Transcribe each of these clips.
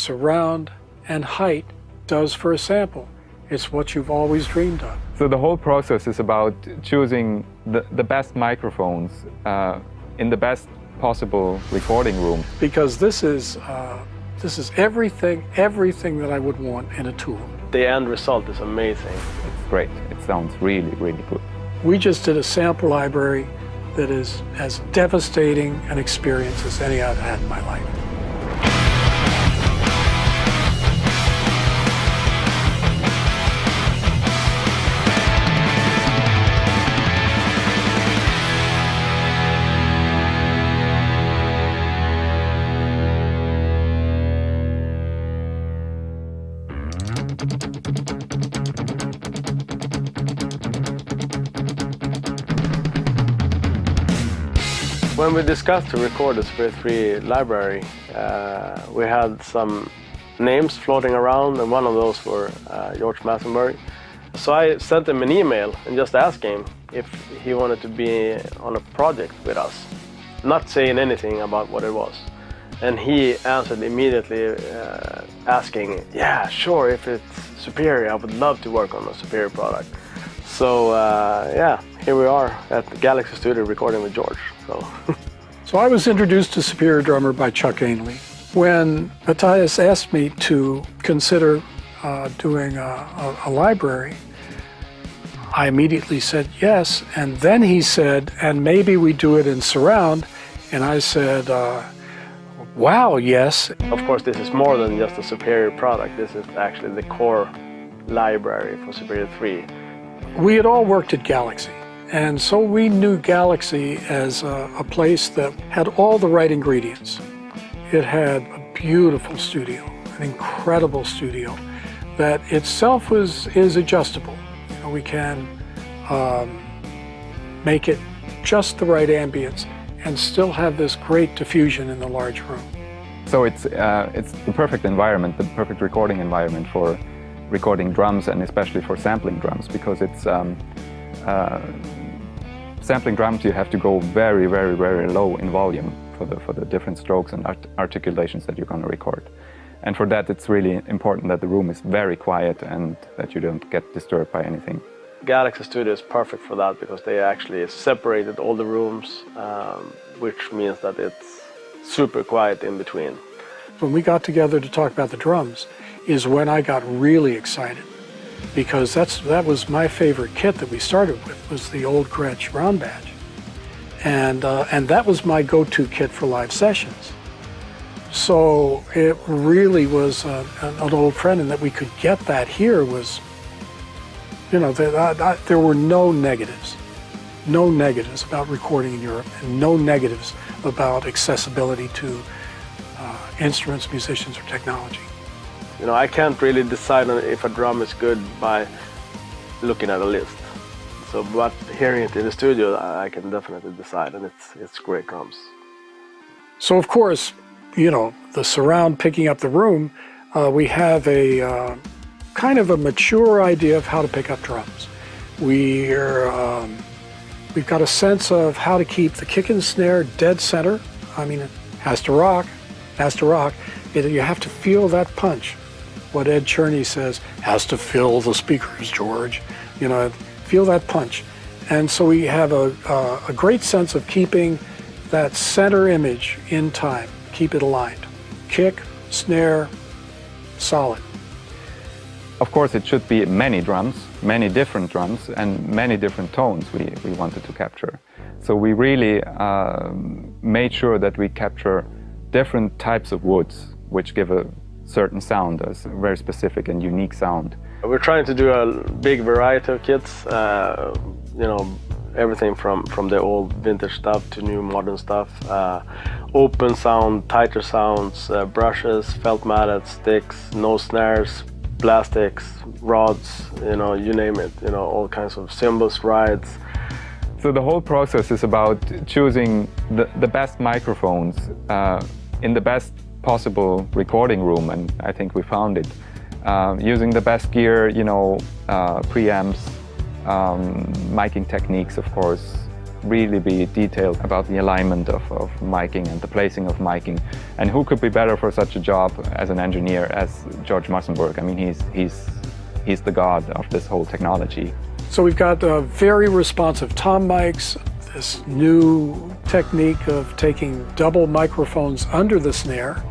surround, and height does for a sample. It's what you've always dreamed of. So the whole process is about choosing the best microphones in the best possible recording room. Because this is everything that I would want in a tool. The end result is amazing. It's great. It sounds really, really good. We just did a sample library that is as devastating an experience as any I've had in my life. When we discussed to record the Superior 3 library, we had some names floating around, and one of those were George Massenburg. So I sent him an email and just asked him if he wanted to be on a project with us, not saying anything about what it was. And he answered immediately asking, yeah, sure, if it's Superior, I would love to work on a Superior product. So yeah, here we are at the Galaxy Studio recording with George. So I was introduced to Superior Drummer by Chuck Ainley. When Matthias asked me to consider doing a library, I immediately said yes, and then he said, and maybe we do it in surround, and I said, wow, yes. Of course, this is more than just a Superior product. This is actually the core library for Superior 3. We had all worked at Galaxy, and so we knew Galaxy as a place that had all the right ingredients. It had a beautiful studio, an incredible studio that itself is adjustable. You know, we can make it just the right ambience and still have this great diffusion in the large room. So it's the perfect environment, the perfect recording environment for recording drums, and especially for sampling drums, because it's sampling drums, you have to go very, very, very low in volume for the different strokes and articulations that you're going to record. And for that, it's really important that the room is very quiet and that you don't get disturbed by anything. Galaxy Studio is perfect for that because they actually separated all the rooms, which means that it's super quiet in between. When we got together to talk about the drums is when I got really excited, because that was my favorite kit that we started with, was the old Gretsch round badge. And that was my go-to kit for live sessions. So it really was an old friend, and that we could get that here was, you know, there were no negatives about recording in Europe, and no negatives about accessibility to instruments, musicians, or technology. You know, I can't really decide on if a drum is good by looking at a list. So, but hearing it in the studio, I can definitely decide, and it's great drums. So, of course, you know, the surround picking up the room, we have a kind of a mature idea of how to pick up drums. We've got a sense of how to keep the kick and snare dead center. I mean, it has to rock. You have to feel that punch. What Ed Cherney says, has to fill the speakers, George. You know, feel that punch. And so we have a great sense of keeping that center image in time, keep it aligned. Kick, snare, solid. Of course, it should be many drums, many different drums, and many different tones we wanted to capture. So we really made sure that we capture different types of woods, which give a certain sound, a very specific and unique sound. We're trying to do a big variety of kits, you know, everything from the old vintage stuff to new modern stuff. Open sound, tighter sounds, brushes, felt matted, sticks, no snares, plastics, rods, you know, you name it, you know, all kinds of cymbals, rides. So the whole process is about choosing the best microphones in the best possible recording room, and I think we found it. Using the best gear, you know, preamps, miking techniques, of course, really be detailed about the alignment of miking and the placing of miking. And who could be better for such a job as an engineer as George Massenburg? I mean, he's the god of this whole technology. So we've got very responsive tom mics, this new technique of taking double microphones under the snare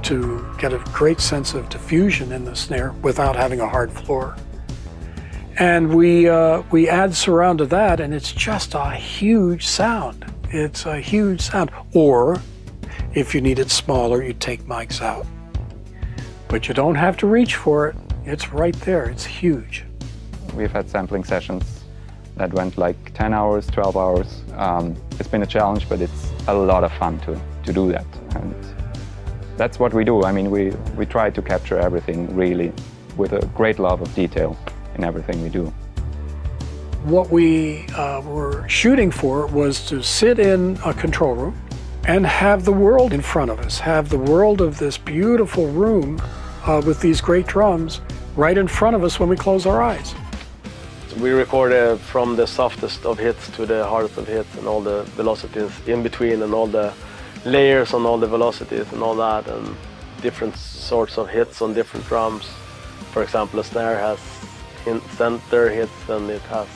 to get a great sense of diffusion in the snare without having a hard floor. And we add surround to that, and it's just a huge sound. It's a huge sound. Or if you need it smaller, you take mics out. But you don't have to reach for it. It's right there. It's huge. We've had sampling sessions that went like 10 hours, 12 hours. It's been a challenge, but it's a lot of fun to do that. And that's what we do. I mean, we try to capture everything really with a great love of detail in everything we do. What we were shooting for was to sit in a control room and have the world in front of us, have the world of this beautiful room with these great drums right in front of us when we close our eyes. We recorded from the softest of hits to the hardest of hits and all the velocities in between and all the layers on all the velocities and all that, and different sorts of hits on different drums. For example, a snare has in center hits and it has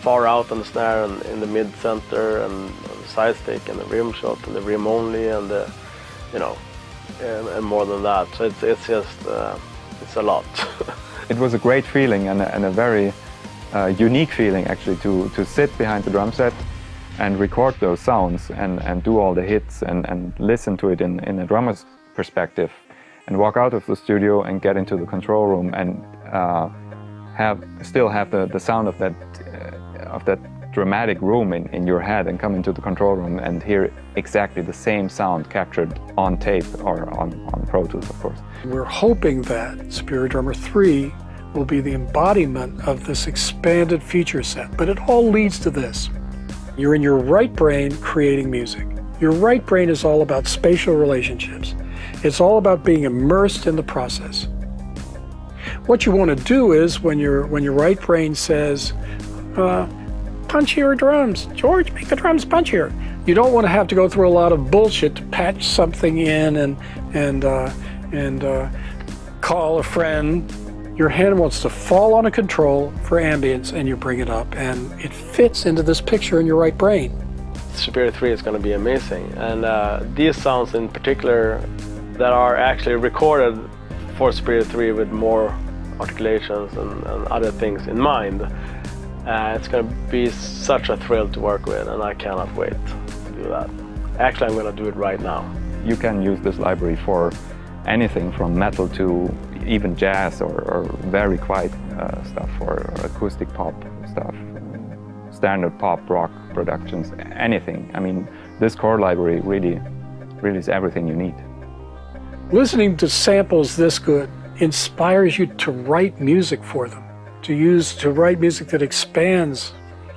far out on the snare and in the mid center and the side stick and the rim shot and the rim only and the, you know, and more than that. So it's just it's a lot. It was a great feeling and a very unique feeling actually to sit behind the drum set and record those sounds and do all the hits and listen to it in a drummer's perspective and walk out of the studio and get into the control room and still have the sound of that dramatic room in your head and come into the control room and hear exactly the same sound captured on tape or on Pro Tools, of course. We're hoping that Superior Drummer 3 will be the embodiment of this expanded feature set, but it all leads to this. You're in your right brain creating music. Your right brain is all about spatial relationships. It's all about being immersed in the process. What you want to do is when your right brain says, punchier drums, George, make the drums punchier. You don't want to have to go through a lot of bullshit to patch something in and call a friend. Your hand wants to fall on a control for ambience and you bring it up and it fits into this picture in your right brain. Superior 3 is going to be amazing, and these sounds in particular that are actually recorded for Superior 3 with more articulations and other things in mind. It's going to be such a thrill to work with, and I cannot wait to do that. Actually, I'm going to do it right now. You can use this library for anything from metal to even jazz or very quiet stuff or acoustic pop stuff, standard pop rock productions, anything. I mean, this core library really is everything you need. Listening to samples this good inspires you to write music for them, to write music that expands,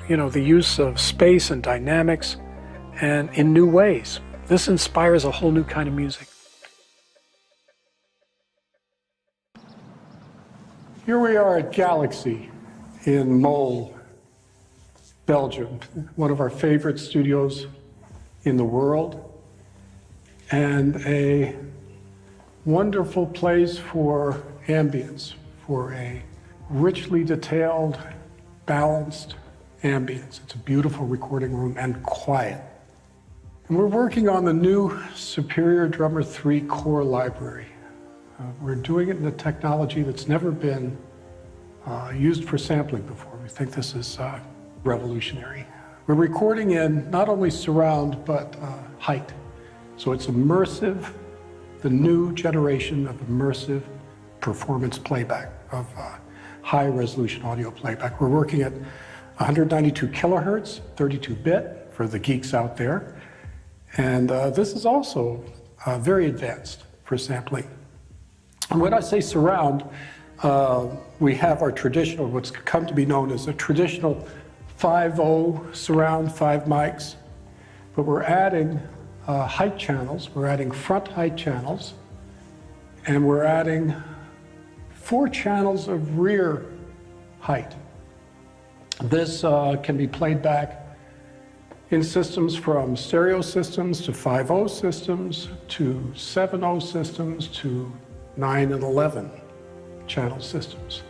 the use of space and dynamics and in new ways. This inspires a whole new kind of music. Here we are at Galaxy in Mol, Belgium, one of our favorite studios in the world, and a wonderful place for ambience, for a richly detailed, balanced ambience. It's a beautiful recording room and quiet. And we're working on the new Superior Drummer 3 core library. We're doing it in a technology that's never been used for sampling before. We think this is revolutionary. We're recording in not only surround, but height. So it's immersive, the new generation of immersive performance playback, of high resolution audio playback. We're working at 192 kilohertz, 32-bit for the geeks out there. And this is also very advanced for sampling. And when I say surround, we have our traditional, what's come to be known as a traditional 5.0 surround, 5 mics, but we're adding height channels, we're adding front height channels, and we're adding 4 channels of rear height. This can be played back in systems from stereo systems to 5/0 systems to 7/0 systems to 9 and 11 channel systems.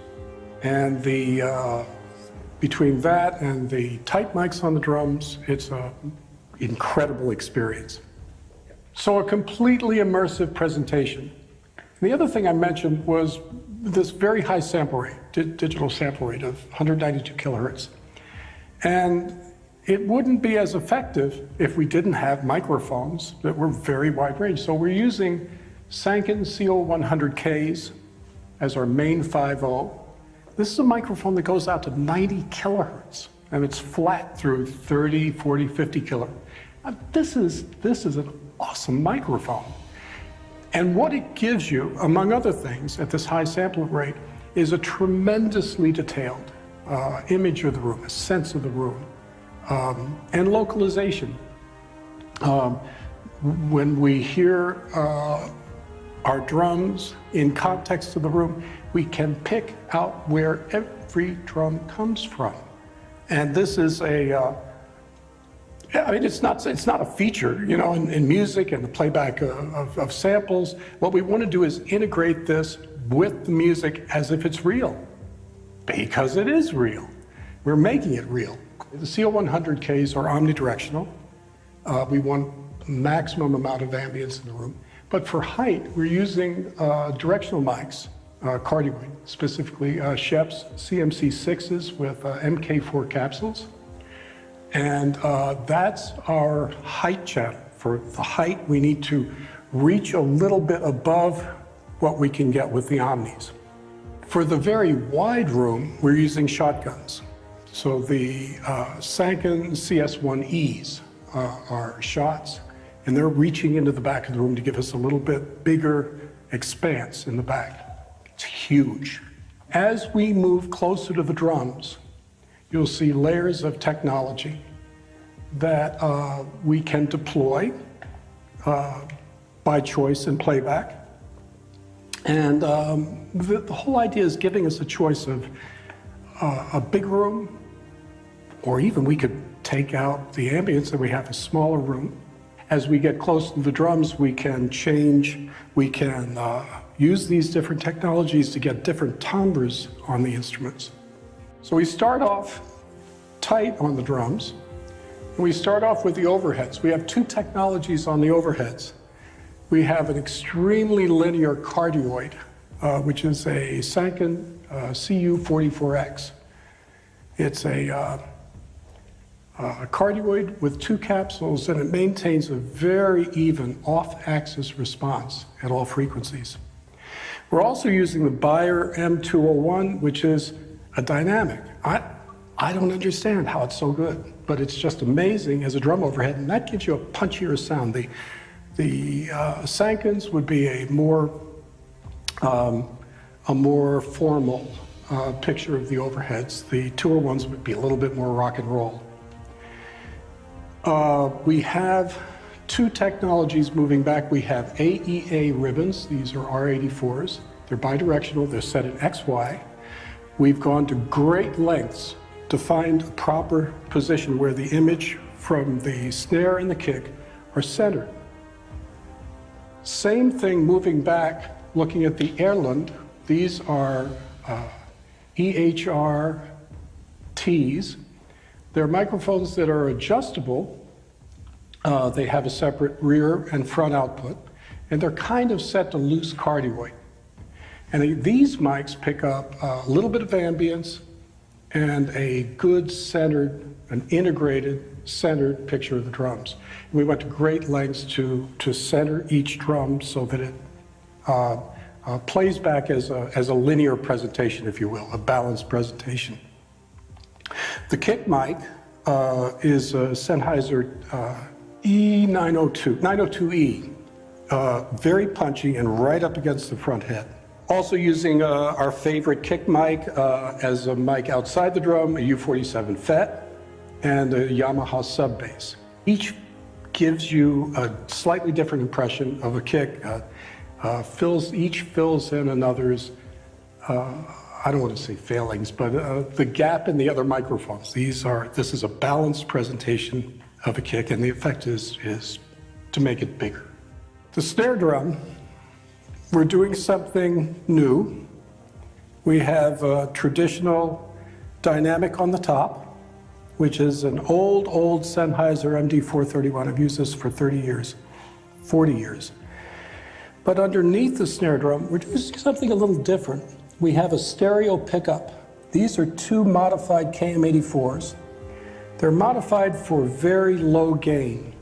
And between that and the tight mics on the drums, it's an incredible experience. So a completely immersive presentation. And the other thing I mentioned was this very high sample rate, digital sample rate of 192 kilohertz. And it wouldn't be as effective if we didn't have microphones that were very wide range. So we're using Sanken CO100Ks as our main 5/0. This is a microphone that goes out to 90 kilohertz, and it's flat through 30, 40, 50 kilohertz. This is an awesome microphone. And what it gives you, among other things, at this high sample rate, is a tremendously detailed image of the room, a sense of the room, and localization. When we hear our drums in context of the room, we can pick out where every drum comes from. And this is I mean, it's not a feature, you know, in music and the playback of samples. What we want to do is integrate this with the music as if it's real, because it is real. We're making it real. The CO100Ks are omnidirectional. We want maximum amount of ambience in the room. But for height, we're using directional mics, cardioid, specifically Shep's CMC6s with MK4 capsules. And that's our height channel. For the height, we need to reach a little bit above what we can get with the Omnis. For the very wide room, we're using shotguns. So the Sanken CS1Es are shots, and they're reaching into the back of the room to give us a little bit bigger expanse in the back. It's huge. As we move closer to the drums, you'll see layers of technology that we can deploy by choice in playback. And the whole idea is giving us a choice of a big room, or even we could take out the ambience and we have a smaller room. As we get close to the drums, we can change, we can use these different technologies to get different timbres on the instruments. So we start off tight on the drums, and we start off with the overheads. We have two technologies on the overheads. We have an extremely linear cardioid, which is a Sanken CU44X. It's a cardioid with two capsules, and it maintains a very even off-axis response at all frequencies. We're also using the Beyer M201, which is a dynamic. I don't understand how it's so good, but it's just amazing as a drum overhead, and that gives you a punchier sound. The Sankens would be a more formal picture of the overheads. The 201s would be a little bit more rock and roll. We have two technologies moving back. We have AEA ribbons. These are R84s. They're bidirectional. They're set in XY. We've gone to great lengths to find a proper position where the image from the snare and the kick are centered. Same thing moving back, looking at the Erlund. These are EHR-Ts. They're microphones that are adjustable. They have a separate rear and front output, and they're kind of set to loose cardioid. And these mics pick up a little bit of ambience and a good centered, an integrated centered picture of the drums. And we went to great lengths to center each drum so that it plays back as a linear presentation, if you will, a balanced presentation. The kick mic is a Sennheiser E902E, very punchy and right up against the front head. Also using our favorite kick mic as a mic outside the drum, a U47 FET, and a Yamaha sub bass. Each gives you a slightly different impression of a kick. Each fills in another's I don't want to say failings, but the gap in the other microphones. This is a balanced presentation of a kick, and the effect is to make it bigger. The snare drum, we're doing something new. We have a traditional dynamic on the top, which is an old Sennheiser MD431. I've used this for 30 years, 40 years. But underneath the snare drum, we're doing something a little different. We have a stereo pickup. These are two modified KM84s. They're modified for very low gain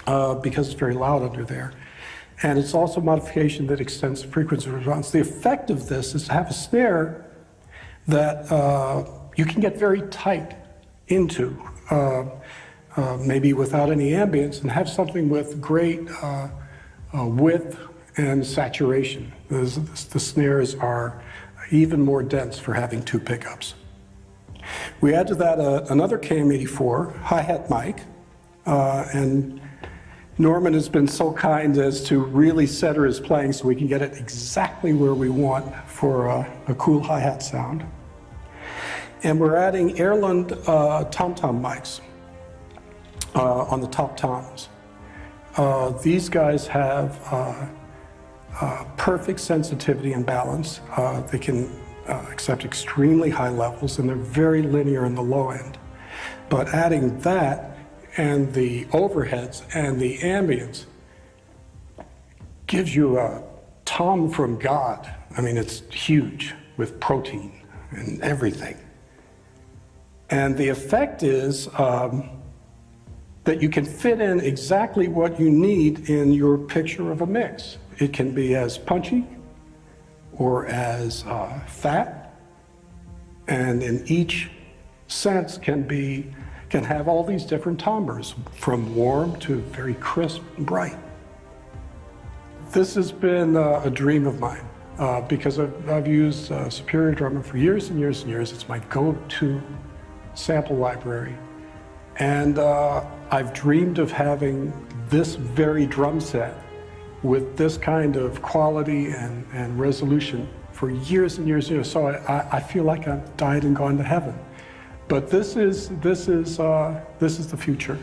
because it's very loud under there. And it's also a modification that extends the frequency response. The effect of this is to have a snare that you can get very tight into, maybe without any ambience, and have something with great width and saturation. The snares are even more dense for having two pickups. We add to that another KM84 hi-hat mic, and Norman has been so kind as to really center his playing so we can get it exactly where we want for a cool hi-hat sound. And we're adding Erland tom-tom mics on the top toms. These guys have perfect sensitivity and balance. They can accept extremely high levels, and they're very linear in the low end. But adding that and the overheads and the ambience gives you a tom from God. I mean, it's huge with protein and everything. And the effect is that you can fit in exactly what you need in your picture of a mix. It can be as punchy or as fat, and in each sense can have all these different timbres, from warm to very crisp and bright. This has been a dream of mine because I've used Superior Drummer for years and years and years. It's my go-to sample library. And I've dreamed of having this very drum set with this kind of quality and resolution for years and years and years. So I feel like I've died and gone to heaven. But this is the future.